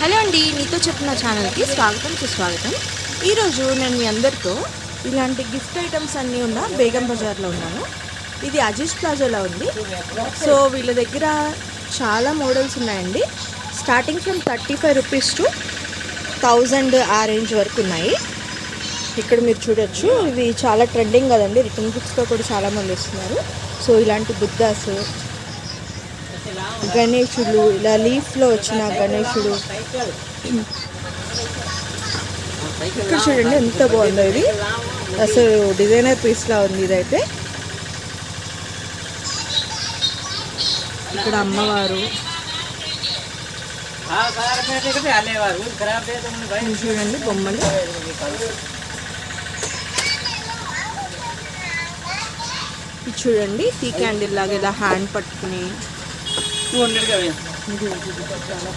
Hello అండి, నీతో చెప్పిన ఛానల్కి స్వాగతం సుస్వాగతం. ఈరోజు నేను మీ అందరితో ఇలాంటి గిఫ్ట్ ఐటమ్స్ అన్నీ ఉన్న బేగం బజార్లో ఉన్నాను. ఇది అజీజ్ ప్లాజాలో ఉంది. సో వీళ్ళ దగ్గర చాలా మోడల్స్ ఉన్నాయండి. స్టార్టింగ్ ఫ్రమ్ 35 రూపీస్ టు 1000 ఆ రేంజ్ వరకు ఉన్నాయి. ఇక్కడ మీరు చూడొచ్చు, ఇవి చాలా ట్రెండింగ్ కదండి. రిటర్న్ గిఫ్ట్స్లో కూడా చాలామంది ఇస్తున్నారు. సో ఇలాంటి బుద్ధాస్, గణేశుడు, ఇలా లీఫ్లో వచ్చిన గణేశుడు, ఇక్కడ చూడండి ఎంత బాగుందో. ఇది అసలు డిజైనర్ పీస్లా ఉంది. ఇదైతే ఇక్కడ అమ్మవారు చూడండి, బొమ్మలు. ఇది చూడండి, టీ క్యాండిల్ లాగా ఇలా హ్యాండ్ పట్టుకుని.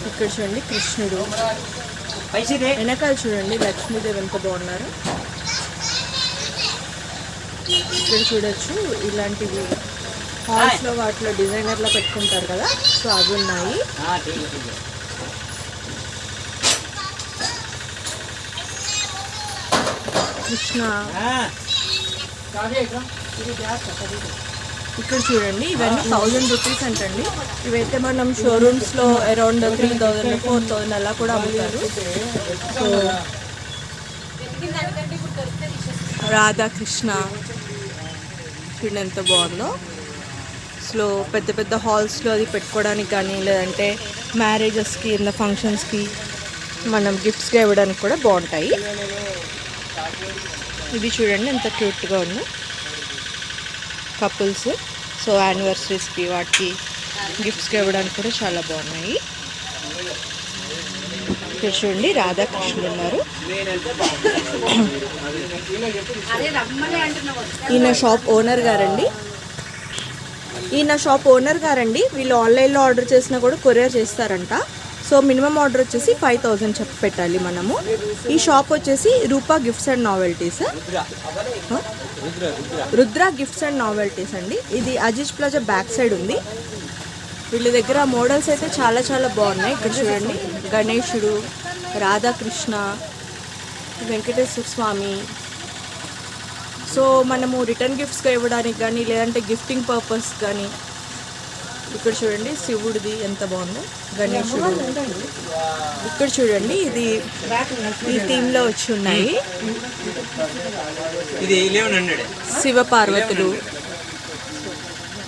ఇక్కడ చూడండి కృష్ణుడు, వెనకాల చూడండి లక్ష్మీదేవి ఎంత బాగున్నారు. ఇక్కడ చూడొచ్చు, ఇలాంటివి హాల్స్లో వాటిలో డిజైనర్లో పెట్టుకుంటారు కదా, సో అవి ఉన్నాయి. కృష్ణ, ఇక్కడ చూడండి ఇవన్నీ 1000 రూపీస్ అంటండి. ఇవైతే మనం షోరూమ్స్లో అరౌండ్ 3000 4000 అలా కూడా అమ్ముతారు. సో రాధాకృష్ణ చూడండి ఎంత బాగుందో. సో పెద్ద పెద్ద హాల్స్లో అది పెట్టుకోవడానికి కానీ, లేదంటే మ్యారేజెస్కి, ఇంత ఫంక్షన్స్కి మనం గిఫ్ట్స్గా ఇవ్వడానికి కూడా బాగుంటాయి. ఇది చూడండి ఎంత క్యూట్గా ఉందో, కపుల్స్. సో యానివర్సరీస్కి వాటికి గిఫ్ట్స్గా ఇవ్వడానికి కూడా చాలా బాగున్నాయి. ఇక్కడ చూడండి రాధాకృష్ణుడు ఉన్నారు. ఈయన షాప్ ఓనర్ గారండి. వీళ్ళు ఆన్లైన్లో ఆర్డర్ చేసినా కూడా కొరియర్ చేస్తారంట. సో మినిమం ఆర్డర్ వచ్చేసి 5000 చెప్పి పెట్టాలి మనము. ఈ షాప్ వచ్చేసి Rupa gifts and novelties, Rudra gifts and novelties అండి. ఇది అజీజ్ ప్లాజా బ్యాక్ సైడ్ ఉంది. వీళ్ళ దగ్గర మోడల్స్ అయితే చాలా చాలా బాగున్నాయి. ఇక్కడ చూడండి గణేశుడు, రాధాకృష్ణ, వెంకటేశ్వర స్వామి. సో మనము రిటర్న్ గిఫ్ట్స్గా ఇవ్వడానికి కానీ, లేదంటే గిఫ్టింగ్ పర్పస్ కానీ. ఇక్కడ చూడండి శివుడిది ఎంత బాగుందో, గణేశుడు. ఇక్కడ చూడండి ఇది ఈ థీమ్లో వచ్చి ఉన్నాయి శివ పార్వతులు.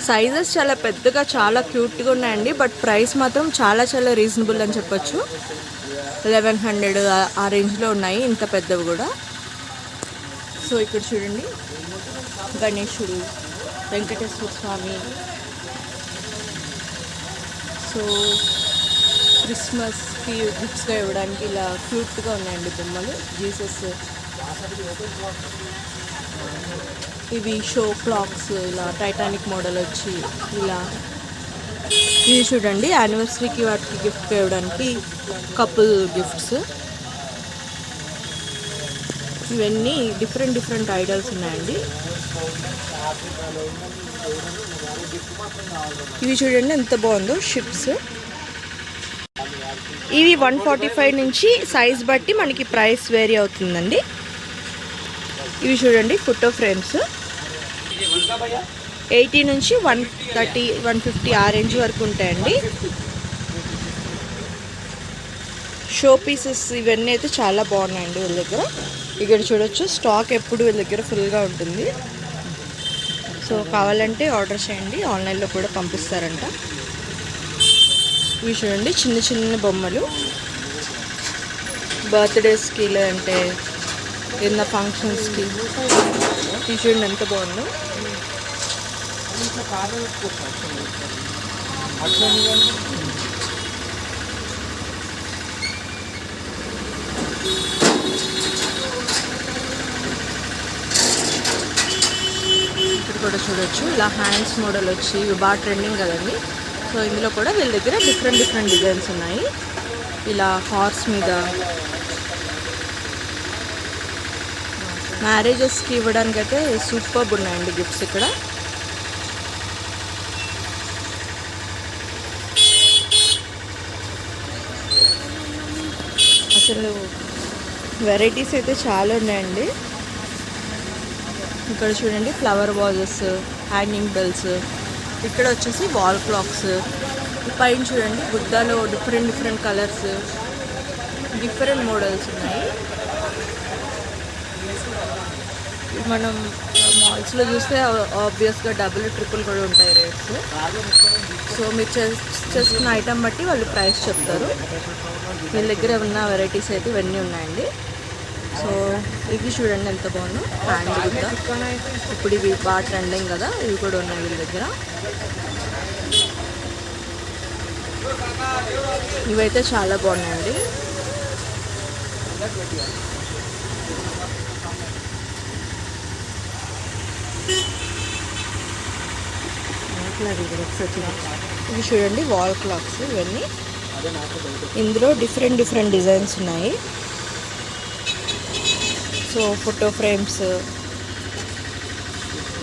సైజెస్ చాలా పెద్దగా, చాలా క్యూట్గా ఉన్నాయండి. బట్ ప్రైస్ మాత్రం చాలా చాలా రీజనబుల్ అని చెప్పొచ్చు. 1100 ఆ రేంజ్లో ఉన్నాయి, ఇంత పెద్దవి కూడా. సో ఇక్కడ చూడండి గణేశుడు, వెంకటేశ్వర స్వామి. సో క్రిస్మస్కి గిఫ్ట్స్గా ఇవ్వడానికి ఇలా క్యూట్గా ఉన్నాయండి బొమ్మలు. జీసస్, ఇవి షో క్లాక్స్, ఇలా టైటానిక్ మోడల్ వచ్చి ఇలా. ఇవి చూడండి యానివర్సరీకి వాటికి గిఫ్ట్గా ఇవ్వడానికి కపుల్ గిఫ్ట్స్. ఇవన్నీ డిఫరెంట్ ఐడల్స్ ఉన్నాయండి. ఇవి చూడండి ఎంత బాగుందో, షిప్స్. ఇవి 145 నుంచి సైజ్ బట్టి మనకి ప్రైస్ వేరీ అవుతుందండి. ఇవి చూడండి ఫోటో ఫ్రేమ్స్ 80 నుంచి 130 150 ఆ రేంజ్ వరకు ఉంటాయండి. షో పీసెస్ ఇవన్నీ అయితే చాలా బాగున్నాయండి వీళ్ళ దగ్గర. ఇక్కడ చూడొచ్చు, స్టాక్ ఎప్పుడు వీళ్ళ దగ్గర ఫుల్గా ఉంటుంది. సో కావాలంటే ఆర్డర్ చేయండి, ఆన్లైన్లో కూడా పంపిస్తారంట. ఇవి చూడండి చిన్న చిన్న బొమ్మలు, బర్త్డేస్కి లేదంటే ఏదైనా ఫంక్షన్స్కి. ఇవి చూడండి ఎంత బాగుందో. ఇక్కడ కూడా చూడొచ్చు, ఇలా హ్యాండ్స్ మోడల్ వచ్చి ఇవి బాగా ట్రెండింగ్ కదండి. సో ఇందులో కూడా వీళ్ళ దగ్గర డిఫరెంట్ డిజైన్స్ ఉన్నాయి. ఇలా హార్స్ మీద మ్యారేజెస్కి ఇవ్వడానికి అయితే సూపర్బ్ ఉన్నాయండి గిఫ్ట్స్ ఇక్కడ. అసలు వెరైటీస్ అయితే చాలా ఉన్నాయండి. ఇక్కడ చూడండి ఫ్లవర్ వాజెస్, హ్యాంగింగ్ బెల్స్, ఇక్కడ వచ్చేసి వాల్ క్లాక్స్, పైన చూడండి బుద్ధాలో డిఫరెంట్ కలర్స్, డిఫరెంట్ మోడల్స్ ఉన్నాయి. మనం మాల్స్లో చూస్తే ఆబ్వియస్గా డబుల్ ట్రిపుల్ కూడా ఉంటాయి రేట్స్. సో మీరు చేసుకున్న ఐటమ్ బట్టి వాళ్ళు ప్రైస్ చెప్తారు. వీళ్ళ దగ్గర ఉన్న వెరైటీస్ అయితే ఇవన్నీ ఉన్నాయండి. సో ఇది చూడండి ఎంత బాగుందో, హ్యాండ్ బుద్ధ. ఇప్పుడు ఇవి బాగా ట్రెండింగ్ కదా, ఇవి కూడా ఉన్నాయి వీళ్ళ దగ్గర. ఇవైతే చాలా బాగున్నాయండి. ఇవి చూడండి వాల్ క్లాక్స్, ఇవన్నీ ఇందులో డిఫరెంట్ డిజైన్స్ ఉన్నాయి. So photo frames,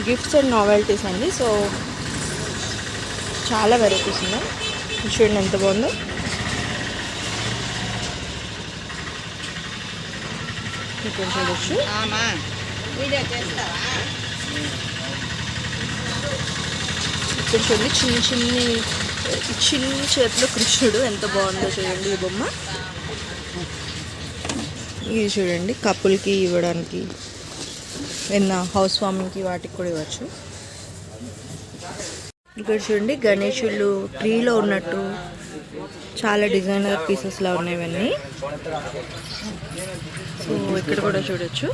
gifts and novelties అండి. సో చాలా వెరైటీస్ ఉన్నాయి. చూడండి ఎంత బాగుందో. ఇక్కడ చూడొచ్చు. ఇక్కడ చూడండి చిన్ని చేతిలో కృష్ణుడు ఎంత బాగుందో చూడండి ఈ బొమ్మ. ఇది చూడండి కపుల్కి ఇవ్వడానికి, హౌస్ వార్మింగ్కి వాటికి కూడా ఇవ్వచ్చు. ఇక్కడ చూడండి గణేషులు ట్రీలో ఉన్నట్టు చాలా డిజైనర్ పీసెస్లా ఉన్నాయి ఇవన్నీ. సో ఇక్కడ కూడా చూడొచ్చు.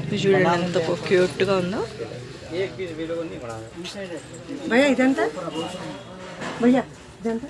ఇది చూడండి ఎంత క్యూట్గా ఉందో. భయ్యా ఇదంతా, భయ్యా ఇదంతా